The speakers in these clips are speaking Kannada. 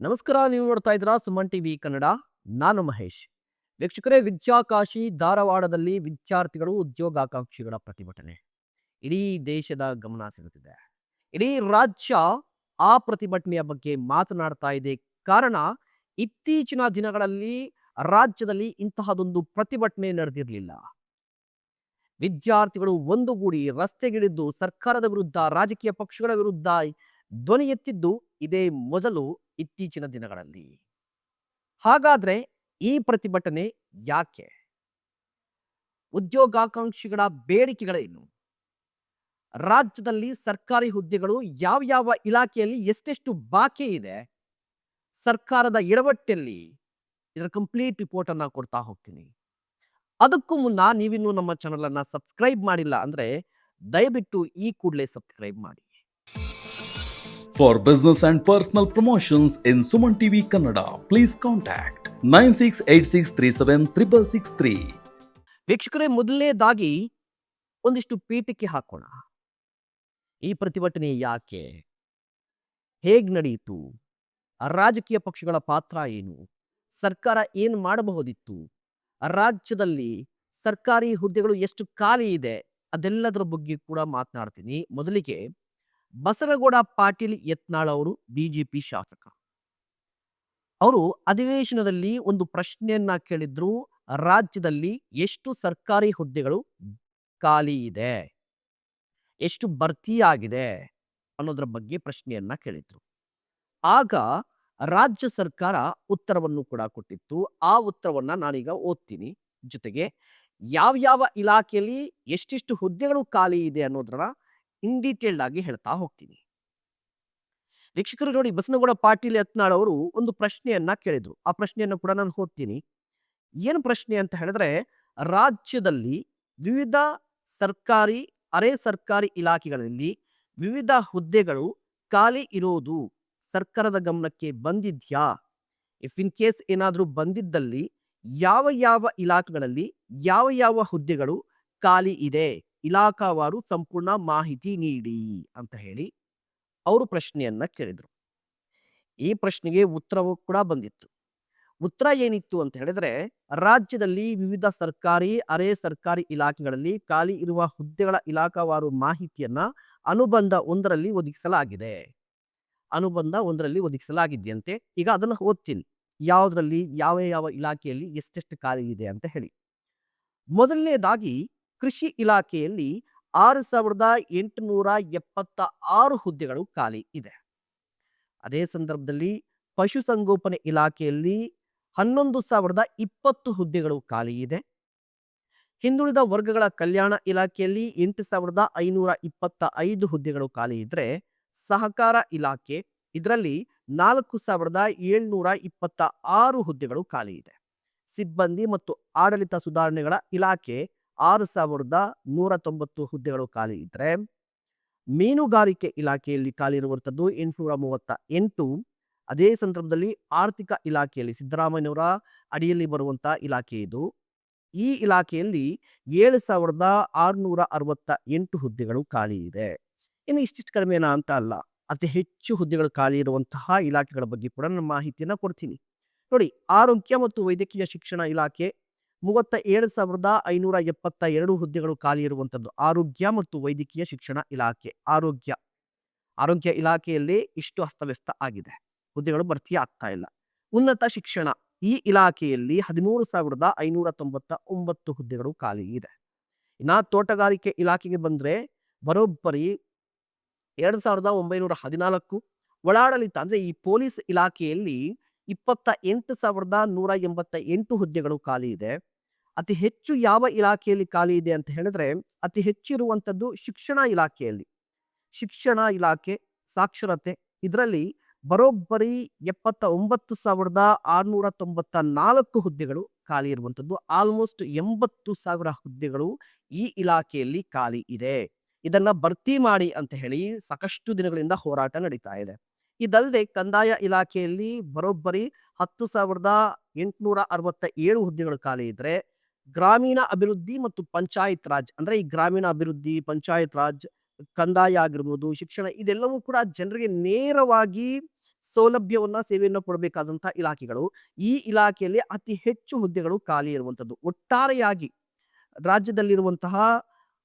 ನಮಸ್ಕಾರ. ನೀವು ನೋಡ್ತಾ ಇದ್ದೀರಾ ಸುಮನ್ ಟಿವಿ ಕನ್ನಡ. ನಾನು ಮಹೇಶ್. ವೀಕ್ಷಕರೇ, ವಿದ್ಯಾಕಾಶಿ ಧಾರವಾಡದಲ್ಲಿ ವಿದ್ಯಾರ್ಥಿಗಳು ಉದ್ಯೋಗಾಕಾಂಕ್ಷಿಗಳ ಪ್ರತಿಭಟನೆ ಇಡೀ ದೇಶದ ಗಮನ ಸೆಳೆದಿದೆ. ಇಡೀ ರಾಜ್ಯ ಆ ಪ್ರತಿಭಟನೆಯ ಬಗ್ಗೆ ಮಾತನಾಡ್ತಾ ಇದೆ. ಕಾರಣ, ಇತ್ತೀಚಿನ ದಿನಗಳಲ್ಲಿ ರಾಜ್ಯದಲ್ಲಿ ಇಂತಹದೊಂದು ಪ್ರತಿಭಟನೆ ನಡೆದಿರಲಿಲ್ಲ. ವಿದ್ಯಾರ್ಥಿಗಳು ಒಂದುಗೂಡಿ ರಸ್ತೆಗಿಳಿದು ಸರ್ಕಾರದ ವಿರುದ್ಧ, ರಾಜಕೀಯ ಪಕ್ಷಗಳ ವಿರುದ್ಧ ಧ್ವನಿ ಎತ್ತಿದ್ದು ಇದೇ ಮೊದಲು ಇತ್ತೀಚಿನ ದಿನಗಳಲ್ಲಿ. ಹಾಗಾದ್ರೆ ಈ ಪ್ರತಿಭಟನೆ ಯಾಕೆ? ಉದ್ಯೋಗಾಕಾಂಕ್ಷಿಗಳ ಬೇಡಿಕೆಗಳೇನು? ರಾಜ್ಯದಲ್ಲಿ ಸರ್ಕಾರಿ ಹುದ್ದೆಗಳು ಯಾವ ಯಾವ ಇಲಾಖೆಯಲ್ಲಿ ಎಷ್ಟೆಷ್ಟು ಬಾಕಿ ಇದೆ? ಸರ್ಕಾರದ ಎಡವಟ್ಟಲ್ಲಿ ಇದರ ಕಂಪ್ಲೀಟ್ ರಿಪೋರ್ಟ್ ಅನ್ನ ಕೊಡ್ತಾ ಹೋಗ್ತೀನಿ. ಅದಕ್ಕೂ ಮುನ್ನ ನೀವಿನ್ನೂ ನಮ್ಮ ಚಾನಲ್ ಅನ್ನ ಸಬ್ಸ್ಕ್ರೈಬ್ ಮಾಡಿಲ್ಲ ಅಂದ್ರೆ ದಯವಿಟ್ಟು ಈ ಕೂಡಲೇ ಸಬ್ಸ್ಕ್ರೈಬ್ ಮಾಡಿ. For business and personal promotions in Suman TV Kannada, please contact 9686376663. ವೀಕ್ಷಕರೇ, ಮೊದಲನೇದಾಗಿ ಒಂದಿಷ್ಟು ಪೀಠಿಕೆ ಹಾಕೋಣ. ಈ ಪ್ರತಿಭಟನೆ ಯಾಕೆ? ಹೇಗ್ ನಡೆಯಿತು? ರಾಜಕೀಯ ಪಕ್ಷಗಳ ಪಾತ್ರ ಏನು? ಸರ್ಕಾರ ಏನು ಮಾಡಬಹುದಿತ್ತು? ರಾಜ್ಯದಲ್ಲಿ ಸರ್ಕಾರಿ ಹುದ್ದೆಗಳು ಎಷ್ಟು ಖಾಲಿ ಇದೆ? ಅದೆಲ್ಲದರ ಬಗ್ಗೆ ಕೂಡ ಮಾತನಾಡ್ತೀನಿ. ಮೊದಲಿಗೆ ಬಸನಗೌಡ ಪಾಟೀಲ್ ಯತ್ನಾಳ್ ಅವರು ಬಿಜೆಪಿ ಶಾಸಕ. ಅವರು ಅಧಿವೇಶನದಲ್ಲಿ ಒಂದು ಪ್ರಶ್ನೆಯನ್ನ ಕೇಳಿದ್ರು. ರಾಜ್ಯದಲ್ಲಿ ಎಷ್ಟು ಸರ್ಕಾರಿ ಹುದ್ದೆಗಳು ಖಾಲಿ ಇದೆ, ಎಷ್ಟು ಭರ್ತಿಯಾಗಿದೆ ಅನ್ನೋದ್ರ ಬಗ್ಗೆ ಪ್ರಶ್ನೆಯನ್ನ ಕೇಳಿದ್ರು. ಆಗ ರಾಜ್ಯ ಸರ್ಕಾರ ಉತ್ತರವನ್ನು ಕೂಡ ಕೊಟ್ಟಿತ್ತು. ಆ ಉತ್ತರವನ್ನ ನಾನೀಗ ಓದ್ತೀನಿ. ಜೊತೆಗೆ ಯಾವ ಇಲಾಖೆಯಲ್ಲಿ ಎಷ್ಟೆಷ್ಟು ಹುದ್ದೆಗಳು ಖಾಲಿ ಇದೆ ಅನ್ನೋದನ್ನ ಇನ್ ಡೀಟೇಲ್ಡ್ ಆಗಿ ಹೇಳ್ತಾ ಹೋಗ್ತೀನಿ. ವೀಕ್ಷಕರು ನೋಡಿ, ಬಸನಗೌಡ ಪಾಟೀಲ್ ಯತ್ನಾಳ್ ಅವರು ಒಂದು ಪ್ರಶ್ನೆಯನ್ನ ಕೇಳಿದ್ರು. ಆ ಪ್ರಶ್ನೆಯನ್ನು ಕೂಡ ನಾನು ಓದ್ತೀನಿ. ಏನು ಪ್ರಶ್ನೆ ಅಂತ ಹೇಳಿದ್ರೆ, ರಾಜ್ಯದಲ್ಲಿ ವಿವಿಧ ಸರ್ಕಾರಿ, ಅರೆ ಸರ್ಕಾರಿ ಇಲಾಖೆಗಳಲ್ಲಿ ವಿವಿಧ ಹುದ್ದೆಗಳು ಖಾಲಿ ಇರೋದು ಸರ್ಕಾರದ ಗಮನಕ್ಕೆ ಬಂದಿದ್ಯಾ? ಇಫ್ ಇನ್ ಕೇಸ್ ಏನಾದರೂ ಬಂದಿದ್ದಲ್ಲಿ ಯಾವ ಇಲಾಖೆಗಳಲ್ಲಿ ಯಾವ ಹುದ್ದೆಗಳು ಖಾಲಿ ಇದೆ, ಇಲಾಖಾವಾರು ಸಂಪೂರ್ಣ ಮಾಹಿತಿ ನೀಡಿ ಅಂತ ಹೇಳಿ ಅವರು ಪ್ರಶ್ನೆಯನ್ನ ಕೇಳಿದ್ರು. ಈ ಪ್ರಶ್ನೆಗೆ ಉತ್ತರವೂ ಕೂಡ ಬಂದಿತ್ತು. ಉತ್ತರ ಏನಿತ್ತು ಅಂತ ಹೇಳಿದ್ರೆ, ರಾಜ್ಯದಲ್ಲಿ ವಿವಿಧ ಸರ್ಕಾರಿ, ಅರೆ ಸರ್ಕಾರಿ ಇಲಾಖೆಗಳಲ್ಲಿ ಖಾಲಿ ಇರುವ ಹುದ್ದೆಗಳ ಇಲಾಖಾವಾರು ಮಾಹಿತಿಯನ್ನ ಅನುಬಂಧ ಒಂದರಲ್ಲಿ ಒದಗಿಸಲಾಗಿದೆ. ಅನುಬಂಧ ಒಂದರಲ್ಲಿ ಒದಗಿಸಲಾಗಿದೆಯಂತೆ. ಈಗ ಅದನ್ನು ಓದ್ತೀನಿ. ಯಾವುದರಲ್ಲಿ ಯಾವ ಇಲಾಖೆಯಲ್ಲಿ ಎಷ್ಟೆಷ್ಟು ಖಾಲಿ ಇದೆ ಅಂತ ಹೇಳಿ. ಮೊದಲನೇದಾಗಿ ಕೃಷಿ ಇಲಾಖೆಯಲ್ಲಿ 6876 ಹುದ್ದೆಗಳು ಖಾಲಿ ಇದೆ. ಅದೇ ಸಂದರ್ಭದಲ್ಲಿ ಪಶುಸಂಗೋಪನೆ ಇಲಾಖೆಯಲ್ಲಿ 11,020 ಹುದ್ದೆಗಳು ಖಾಲಿ ಇದೆ. ಹಿಂದುಳಿದ ವರ್ಗಗಳ ಕಲ್ಯಾಣ ಇಲಾಖೆಯಲ್ಲಿ 8,525 ಹುದ್ದೆಗಳು ಖಾಲಿ ಇದ್ರೆ, ಸಹಕಾರ ಇಲಾಖೆ ಇದರಲ್ಲಿ 4,726 ಹುದ್ದೆಗಳು ಖಾಲಿ ಇದೆ. ಸಿಬ್ಬಂದಿ ಮತ್ತು ಆಡಳಿತ ಸುಧಾರಣೆಗಳ ಇಲಾಖೆ 6,190 ಹುದ್ದೆಗಳು ಖಾಲಿ ಇದ್ರೆ, ಮೀನುಗಾರಿಕೆ ಇಲಾಖೆಯಲ್ಲಿ ಖಾಲಿ ಇರುವಂಥದ್ದು 838. ಅದೇ ಸಂದರ್ಭದಲ್ಲಿ ಆರ್ಥಿಕ ಇಲಾಖೆಯಲ್ಲಿ ಸಿದ್ದರಾಮಯ್ಯನವರ ಅಡಿಯಲ್ಲಿ ಬರುವಂತಹ ಇಲಾಖೆ ಇದು. ಈ ಇಲಾಖೆಯಲ್ಲಿ 7,668 ಹುದ್ದೆಗಳು ಖಾಲಿ ಇದೆ. ಇನ್ನು ಇಷ್ಟಿಷ್ಟು ಕಡಿಮೆನಾ ಅಂತ ಅಲ್ಲ, ಅತಿ ಹೆಚ್ಚು ಹುದ್ದೆಗಳು ಖಾಲಿ ಇರುವಂತಹ ಇಲಾಖೆಗಳ ಬಗ್ಗೆ ಕೂಡ ನಾನು ಮಾಹಿತಿಯನ್ನ ಕೊಡ್ತೀನಿ. ನೋಡಿ, ಆರೋಗ್ಯ ಮತ್ತು ವೈದ್ಯಕೀಯ ಶಿಕ್ಷಣ ಇಲಾಖೆ 37,572 ಹುದ್ದೆಗಳು ಖಾಲಿ ಇರುವಂಥದ್ದು. ಆರೋಗ್ಯ ಮತ್ತು ವೈದ್ಯಕೀಯ ಶಿಕ್ಷಣ ಇಲಾಖೆ, ಆರೋಗ್ಯ ಇಲಾಖೆಯಲ್ಲಿ ಇಷ್ಟು ಅಸ್ತವ್ಯಸ್ತ ಆಗಿದೆ, ಹುದ್ದೆಗಳು ಭರ್ತಿ ಆಗ್ತಾ ಇಲ್ಲ. ಉನ್ನತ ಶಿಕ್ಷಣ ಈ ಇಲಾಖೆಯಲ್ಲಿ 13,599 ಹುದ್ದೆಗಳು ಖಾಲಿ ಇದೆ. ಇನ್ನ ತೋಟಗಾರಿಕೆ ಇಲಾಖೆಗೆ ಬಂದ್ರೆ ಬರೋಬ್ಬರಿ 2,914. ಒಳಾಡಳಿತ ಅಂದ್ರೆ ಈ ಪೊಲೀಸ್ ಇಲಾಖೆಯಲ್ಲಿ 28,188 ಹುದ್ದೆಗಳು ಖಾಲಿ ಇದೆ. ಅತಿ ಹೆಚ್ಚು ಯಾವ ಇಲಾಖೆಯಲ್ಲಿ ಖಾಲಿ ಇದೆ ಅಂತ ಹೇಳಿದ್ರೆ, ಅತಿ ಹೆಚ್ಚಿರುವಂಥದ್ದು ಶಿಕ್ಷಣ ಇಲಾಖೆಯಲ್ಲಿ. ಶಿಕ್ಷಣ ಇಲಾಖೆ, ಸಾಕ್ಷರತೆ ಇದರಲ್ಲಿ ಬರೋಬ್ಬರಿ 79,694 ಹುದ್ದೆಗಳು ಖಾಲಿ ಇರುವಂಥದ್ದು. ಆಲ್ಮೋಸ್ಟ್ 80,000 ಹುದ್ದೆಗಳು ಈ ಇಲಾಖೆಯಲ್ಲಿ ಖಾಲಿ ಇದೆ. ಇದನ್ನ ಭರ್ತಿ ಮಾಡಿ ಅಂತ ಹೇಳಿ ಸಾಕಷ್ಟು ದಿನಗಳಿಂದ ಹೋರಾಟ ನಡೀತಾ ಇದೆ. ಇದಲ್ಲದೆ ಕಂದಾಯ ಇಲಾಖೆಯಲ್ಲಿ ಬರೋಬ್ಬರಿ 10,867 ಹುದ್ದೆಗಳು ಖಾಲಿ ಇದ್ರೆ, ಗ್ರಾಮೀಣ ಅಭಿವೃದ್ಧಿ ಮತ್ತು ಪಂಚಾಯತ್ ರಾಜ್ ಅಂದ್ರೆ ಈ ಗ್ರಾಮೀಣ ಅಭಿವೃದ್ಧಿ, ಪಂಚಾಯತ್ ರಾಜ್, ಕಂದಾಯ ಆಗಿರ್ಬೋದು, ಶಿಕ್ಷಣ ಇದೆಲ್ಲವೂ ಕೂಡ ಜನರಿಗೆ ನೇರವಾಗಿ ಸೌಲಭ್ಯವನ್ನ ಸೇವೆಯನ್ನ ಕೊಡಬೇಕಾದಂತಹ ಇಲಾಖೆಗಳು. ಈ ಇಲಾಖೆಯಲ್ಲಿ ಅತಿ ಹೆಚ್ಚು ಹುದ್ದೆಗಳು ಖಾಲಿ ಇರುವಂಥದ್ದು. ಒಟ್ಟಾರೆಯಾಗಿ ರಾಜ್ಯದಲ್ಲಿರುವಂತಹ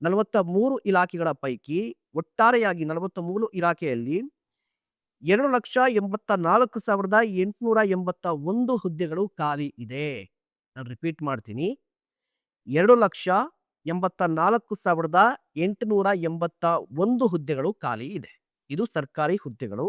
43 ಇಲಾಖೆಗಳ ಪೈಕಿ ಒಟ್ಟಾರೆಯಾಗಿ 43 ಇಲಾಖೆಯಲ್ಲಿ 2,84,881 ಹುದ್ದೆಗಳು ಖಾಲಿ ಇದೆ. ನಾನು ರಿಪೀಟ್ ಮಾಡ್ತೀನಿ. 2,84,881 ಹುದ್ದೆಗಳು ಖಾಲಿ ಇದೆ. ಇದು ಸರ್ಕಾರಿ ಹುದ್ದೆಗಳು.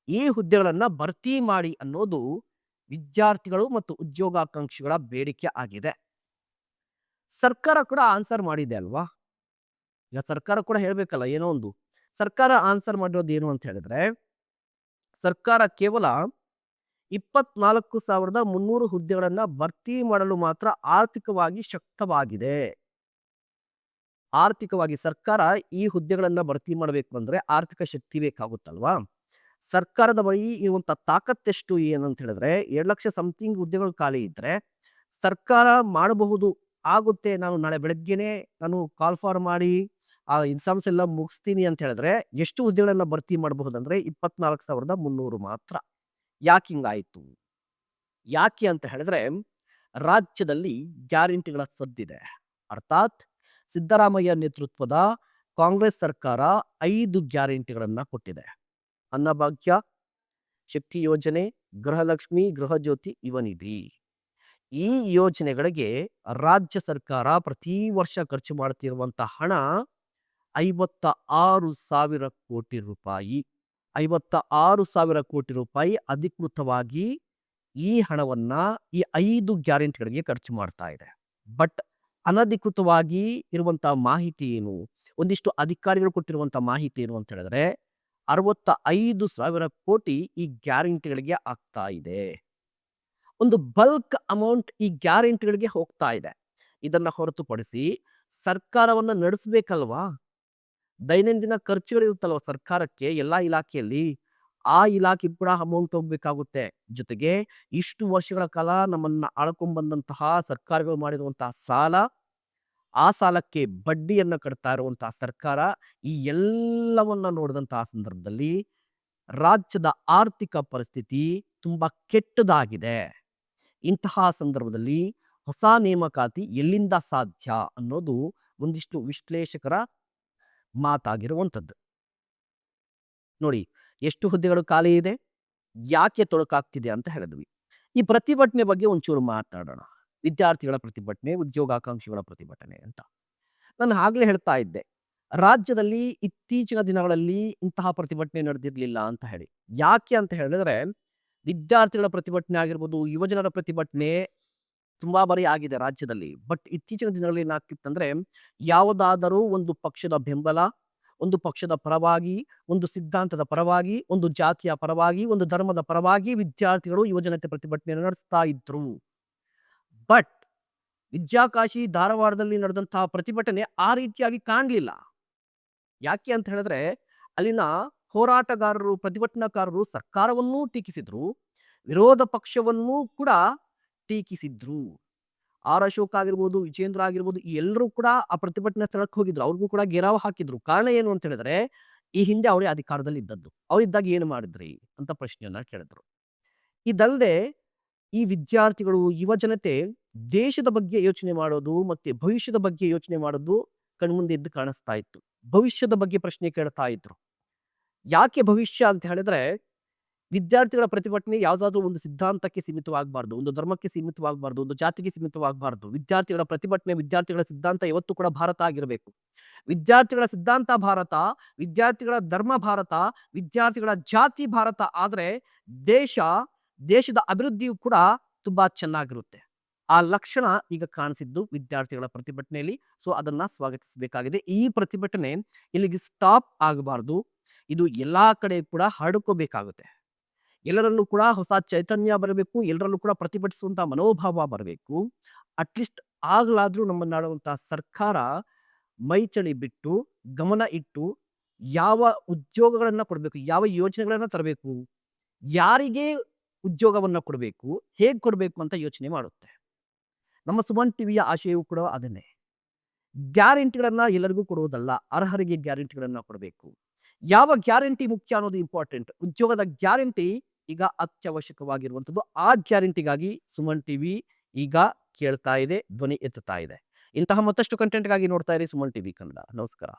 ಈ ಹುದ್ದೆಗಳನ್ನ ಭರ್ತಿ ಮಾಡಿ ಅನ್ನೋದು ವಿದ್ಯಾರ್ಥಿಗಳು ಮತ್ತು ಉದ್ಯೋಗಾಕಾಂಕ್ಷಿಗಳ ಬೇಡಿಕೆ ಆಗಿದೆ. ಸರ್ಕಾರ ಕೂಡ ಆನ್ಸರ್ ಮಾಡಿದೆ ಅಲ್ವಾ? ಈಗ ಸರ್ಕಾರ ಕೂಡ ಹೇಳ್ಬೇಕಲ್ಲ ಏನೋ ಒಂದು. ಸರ್ಕಾರ ಆನ್ಸರ್ ಮಾಡಿರೋದು ಏನು ಅಂತ ಹೇಳಿದ್ರೆ, ಸರ್ಕಾರ ಕೇವಲ 24,300 ಹುದ್ದೆಗಳನ್ನ ಭರ್ತಿ ಮಾಡಲು ಮಾತ್ರ ಆರ್ಥಿಕವಾಗಿ ಶಕ್ತವಾಗಿದೆ. ಆರ್ಥಿಕವಾಗಿ ಸರ್ಕಾರ ಈ ಹುದ್ದೆಗಳನ್ನ ಭರ್ತಿ ಮಾಡಬೇಕು ಅಂದ್ರೆ ಆರ್ಥಿಕ ಶಕ್ತಿ ಬೇಕಾಗುತ್ತಲ್ವಾ? ಸರ್ಕಾರದ ಬಳಿ ಇರುವಂತ ತಾಕತ್ತೆಷ್ಟು ಏನಂತ ಹೇಳಿದ್ರೆ 2 ಲಕ್ಷ ಸಮಥಿಂಗ್ ಹುದ್ದೆಗಳು ಖಾಲಿ ಇದ್ರೆ ಸರ್ಕಾರ ಮಾಡಬಹುದು, ಆಗುತ್ತೆ, ನಾನು ನಾಳೆ ಬೆಳಗ್ಗೆನೆ ನಾನು ಕಾಲ್ ಫಾರ್ ಮಾಡಿ ಆ ಎಕ್ಸಾಮ್ಸ್ ಎಲ್ಲ ಮುಗಿಸ್ತೀನಿ ಅಂತ ಹೇಳಿದ್ರೆ ಎಷ್ಟು ಹುದ್ದೆಗಳನ್ನ ಭರ್ತಿ ಮಾಡಬಹುದಂದ್ರೆ 24,300 ಮಾತ್ರ. ಯಾಕೆ ಹಿಂಗಾಯ್ತು? ಯಾಕೆ ಅಂತ ಹೇಳಿದ್ರೆ ರಾಜ್ಯದಲ್ಲಿ ಗ್ಯಾರಂಟಿಗಳ ಸದ್ದಿದೆ. ಅರ್ಥಾತ್ ಸಿದ್ದರಾಮಯ್ಯ ನೇತೃತ್ವದ ಕಾಂಗ್ರೆಸ್ ಸರ್ಕಾರ 5 ಗ್ಯಾರಂಟಿಗಳನ್ನ ಕೊಟ್ಟಿದೆ. ಅನ್ನಭಾಗ್ಯ, ಶಕ್ತಿ ಯೋಜನೆ, ಗೃಹಲಕ್ಷ್ಮಿ, ಗೃಹಜ್ಯೋತಿ, ಯುವನಿಧಿ. ಈ ಯೋಜನೆಗಳಿಗೆ ರಾಜ್ಯ ಸರ್ಕಾರ ಪ್ರತಿ ವರ್ಷ ಖರ್ಚು ಮಾಡ್ತಿರುವಂತಹ ಹಣ 56,000 ಕೋಟಿ ರೂಪಾಯಿ. 56,000 ಕೋಟಿ ರೂಪಾಯಿ ಅಧಿಕೃತವಾಗಿ ಈ ಹಣವನ್ನ ಈ 5 ಗ್ಯಾರಂಟಿಗಳಿಗೆ ಖರ್ಚು ಮಾಡ್ತಾ ಇದೆ. ಬಟ್ ಅನಧಿಕೃತವಾಗಿ ಇರುವಂತಹ ಮಾಹಿತಿ ಏನು, ಒಂದಿಷ್ಟು ಅಧಿಕಾರಿಗಳು ಕೊಟ್ಟಿರುವಂತಹ ಮಾಹಿತಿ ಏನು ಅಂತ ಹೇಳಿದ್ರೆ 65,000 ಕೋಟಿ ಈ ಗ್ಯಾರಂಟಿಗಳಿಗೆ ಆಗ್ತಾ ಇದೆ. ಒಂದು ಬಲ್ಕ್ ಅಮೌಂಟ್ ಈ ಗ್ಯಾರಂಟಿಗಳಿಗೆ ಹೋಗ್ತಾ ಇದೆ. ಇದನ್ನ ಹೊರತುಪಡಿಸಿ ಸರ್ಕಾರವನ್ನ ನಡೆಸಬೇಕಲ್ವಾ? ದೈನಂದಿನ ಖರ್ಚುಗಳಿರುತ್ತಲ್ವ ಸರ್ಕಾರಕ್ಕೆ ಎಲ್ಲಾ ಇಲಾಖೆಯಲ್ಲಿ, ಆ ಇಲಾಖೆ ಕೂಡ ಅಮೌಂಟ್ ಹೋಗ್ಬೇಕಾಗುತ್ತೆ. ಜೊತೆಗೆ ಇಷ್ಟು ವರ್ಷಗಳ ಕಾಲ ನಮ್ಮನ್ನ ಆಳ್ಕೊಂಡ್ ಬಂದಂತಹ ಸರ್ಕಾರಗಳು ಮಾಡಿರುವಂತಹ ಸಾಲ, ಆ ಸಾಲಕ್ಕೆ ಬಡ್ಡಿಯನ್ನ ಕಟ್ತಾ ಇರುವಂತಹ ಸರ್ಕಾರ, ಈ ಎಲ್ಲವನ್ನ ನೋಡಿದಂತಹ ಸಂದರ್ಭದಲ್ಲಿ ರಾಜ್ಯದ ಆರ್ಥಿಕ ಪರಿಸ್ಥಿತಿ ತುಂಬಾ ಕೆಟ್ಟದಾಗಿದೆ. ಇಂತಹ ಸಂದರ್ಭದಲ್ಲಿ ಹೊಸ ನೇಮಕಾತಿ ಎಲ್ಲಿಂದ ಸಾಧ್ಯ ಅನ್ನೋದು ಒಂದಿಷ್ಟು ವಿಶ್ಲೇಷಕರ ಮಾತಾಗಿರುವಂಥದ್ದು. ನೋಡಿ, ಎಷ್ಟು ಹುದ್ದೆಗಳು ಖಾಲಿ ಇದೆ, ಯಾಕೆ ತೊಡಕಾಗ್ತಿದೆ ಅಂತ ಹೇಳಿದ್ವಿ. ಈ ಪ್ರತಿಭಟನೆ ಬಗ್ಗೆ ಒಂಚೂರು ಮಾತಾಡೋಣ. ವಿದ್ಯಾರ್ಥಿಗಳ ಪ್ರತಿಭಟನೆ, ಉದ್ಯೋಗಾಕಾಂಕ್ಷಿಗಳ ಪ್ರತಿಭಟನೆ ಅಂತ. ನಾನು ಆಗ್ಲೇ ಹೇಳ್ತಾ ಇದ್ದೆ, ರಾಜ್ಯದಲ್ಲಿ ಇತ್ತೀಚಿನ ದಿನಗಳಲ್ಲಿ ಇಂತಹ ಪ್ರತಿಭಟನೆ ನಡೆದಿರ್ಲಿಲ್ಲ ಅಂತ ಹೇಳಿ. ಯಾಕೆ ಅಂತ ಹೇಳಿದ್ರೆ ವಿದ್ಯಾರ್ಥಿಗಳ ಪ್ರತಿಭಟನೆ ಆಗಿರ್ಬೋದು, ಯುವಜನರ ಪ್ರತಿಭಟನೆ ತುಂಬಾ ಬಾರಿ ಆಗಿದೆ ರಾಜ್ಯದಲ್ಲಿ. ಬಟ್ ಇತ್ತೀಚಿನ ದಿನಗಳಲ್ಲಿ ಏನಾಗ್ತಿತ್ತಂದ್ರೆ ಯಾವುದಾದರೂ ಒಂದು ಪಕ್ಷದ ಬೆಂಬಲ, ಒಂದು ಪಕ್ಷದ ಪರವಾಗಿ, ಒಂದು ಸಿದ್ಧಾಂತದ ಪರವಾಗಿ, ಒಂದು ಜಾತಿಯ ಪರವಾಗಿ, ಒಂದು ಧರ್ಮದ ಪರವಾಗಿ ವಿದ್ಯಾರ್ಥಿಗಳು ಯುವಜನತೆ ಪ್ರತಿಭಟನೆಯನ್ನು ನಡೆಸ್ತಾ ಇದ್ರು. ಬಟ್ ವಿದ್ಯಾಕಾಶಿ ಧಾರವಾಡದಲ್ಲಿ ನಡೆದಂತಹ ಪ್ರತಿಭಟನೆ ಆ ರೀತಿಯಾಗಿ ಕಾಣಲಿಲ್ಲ. ಯಾಕೆ ಅಂತ ಹೇಳಿದ್ರೆ ಅಲ್ಲಿನ ಹೋರಾಟಗಾರರು, ಪ್ರತಿಭಟನಾಕಾರರು ಸರ್ಕಾರವನ್ನೂ ಟೀಕಿಸಿದ್ರು, ವಿರೋಧ ಪಕ್ಷವನ್ನೂ ಕೂಡ ಟೀಕಿಸಿದ್ರು. ಆರ್ ಅಶೋಕ್ ಆಗಿರ್ಬೋದು, ವಿಜೇಂದ್ರ ಆಗಿರ್ಬೋದು, ಈ ಎಲ್ಲರೂ ಕೂಡ ಆ ಪ್ರತಿಭಟನಾ ಸ್ಥಳಕ್ಕೆ ಹೋಗಿದ್ರು. ಅವ್ರಿಗೂ ಕೂಡ ಗೆರಾವ್ ಹಾಕಿದ್ರು. ಕಾರಣ ಏನು ಅಂತ ಹೇಳಿದ್ರೆ ಈ ಹಿಂದೆ ಅವರೇ ಅಧಿಕಾರದಲ್ಲಿ ಇದ್ದದ್ದು, ಅವರಿದ್ದಾಗ ಏನು ಮಾಡಿದ್ರಿ ಅಂತ ಪ್ರಶ್ನೆಯನ್ನ ಕೇಳಿದ್ರು. ಇದಲ್ಲದೆ ಈ ವಿದ್ಯಾರ್ಥಿಗಳು, ಯುವಜನತೆ ದೇಶದ ಬಗ್ಗೆ ಯೋಚನೆ ಮಾಡೋದು ಮತ್ತೆ ಭವಿಷ್ಯದ ಬಗ್ಗೆ ಯೋಚನೆ ಮಾಡೋದು ಕಣ್ಮುಂದೆ ಎದ್ದು ಕಾಣಿಸ್ತಾ ಇತ್ತು. ಭವಿಷ್ಯದ ಬಗ್ಗೆ ಪ್ರಶ್ನೆ ಕೇಳ್ತಾ ಇದ್ರು. ಯಾಕೆ ಭವಿಷ್ಯ ಅಂತ ಹೇಳಿದ್ರೆ ವಿದ್ಯಾರ್ಥಿಗಳ ಪ್ರತಿಭಟನೆ ಯಾವುದಾದ್ರೂ ಒಂದು ಸಿದ್ಧಾಂತಕ್ಕೆ ಸೀಮಿತವಾಗಬಾರ್ದು, ಒಂದು ಧರ್ಮಕ್ಕೆ ಸೀಮಿತವಾಗಬಾರ್ದು, ಒಂದು ಜಾತಿಗೆ ಸೀಮಿತವಾಗಬಾರ್ದು. ವಿದ್ಯಾರ್ಥಿಗಳ ಪ್ರತಿಭಟನೆ, ವಿದ್ಯಾರ್ಥಿಗಳ ಸಿದ್ಧಾಂತ ಯಾವತ್ತೂ ಕೂಡ ಭಾರತ ಆಗಿರಬೇಕು. ವಿದ್ಯಾರ್ಥಿಗಳ ಸಿದ್ಧಾಂತ ಭಾರತ, ವಿದ್ಯಾರ್ಥಿಗಳ ಧರ್ಮ ಭಾರತ, ವಿದ್ಯಾರ್ಥಿಗಳ ಜಾತಿ ಭಾರತ ಆದ್ರೆ ದೇಶದ ಅಭಿವೃದ್ಧಿಯು ಕೂಡ ತುಂಬಾ ಚೆನ್ನಾಗಿರುತ್ತೆ. ಆ ಲಕ್ಷಣ ಈಗ ಕಾಣಿಸಿದ್ದು ವಿದ್ಯಾರ್ಥಿಗಳ ಪ್ರತಿಭಟನೆಯಲ್ಲಿ. ಸೊ ಅದನ್ನ ಸ್ವಾಗತಿಸಬೇಕಾಗಿದೆ. ಈ ಪ್ರತಿಭಟನೆ ಇಲ್ಲಿಗೆ ಸ್ಟಾಪ್ ಆಗಬಾರ್ದು. ಇದು ಎಲ್ಲಾ ಕಡೆ ಕೂಡ ಹರಡ್ಕೋಬೇಕಾಗುತ್ತೆ. ಎಲ್ಲರಲ್ಲೂ ಕೂಡ ಹೊಸ ಚೈತನ್ಯ ಬರಬೇಕು. ಎಲ್ಲರಲ್ಲೂ ಕೂಡ ಪ್ರತಿಭಟಿಸುವಂತಹ ಮನೋಭಾವ ಬರಬೇಕು. ಅಟ್ಲೀಸ್ಟ್ ಆಗ್ಲಾದ್ರೂ ನಮ್ಮನ್ನಾಡುವಂತಹ ಸರ್ಕಾರ ಮೈಚಳಿ ಬಿಟ್ಟು ಗಮನ ಇಟ್ಟು ಯಾವ ಉದ್ಯೋಗಗಳನ್ನ ಕೊಡಬೇಕು, ಯಾವ ಯೋಜನೆಗಳನ್ನ ತರಬೇಕು, ಯಾರಿಗೆ ಉದ್ಯೋಗವನ್ನ ಕೊಡಬೇಕು, ಹೇಗೆ ಕೊಡಬೇಕು ಅಂತ ಯೋಚನೆ ಮಾಡುತ್ತೆ. ನಮ್ಮ ಸುಮನ್ ಟಿವಿಯ ಆಶಯವೂ ಕೂಡ ಅದನ್ನೇ. ಗ್ಯಾರಂಟಿಗಳನ್ನ ಎಲ್ಲರಿಗೂ ಕೊಡುವುದಲ್ಲ, ಅರ್ಹರಿಗೆ ಗ್ಯಾರಂಟಿಗಳನ್ನ ಕೊಡಬೇಕು. ಯಾವ ಗ್ಯಾರಂಟಿ ಮುಖ್ಯ ಅನ್ನೋದು ಇಂಪಾರ್ಟೆಂಟ್. ಉದ್ಯೋಗದ ಗ್ಯಾರಂಟಿ ಈಗ ಅತ್ಯವಶ್ಯಕವಾಗಿರುವಂಥದ್ದು. ಆ ಗ್ಯಾರಂಟಿಗಾಗಿ ಸುಮನ್ ಟಿವಿ ಈಗ ಕೇಳ್ತಾ ಇದೆ, ಧ್ವನಿ ಎತ್ತುತ್ತಾ ಇದೆ. ಇಂತಹ ಮತ್ತಷ್ಟು ಕಂಟೆಂಟ್ಗಾಗಿ ನೋಡ್ತಾ ಇರಿ ಸುಮನ್ ಟಿವಿ ಕನ್ನಡ. ನಮಸ್ಕಾರ.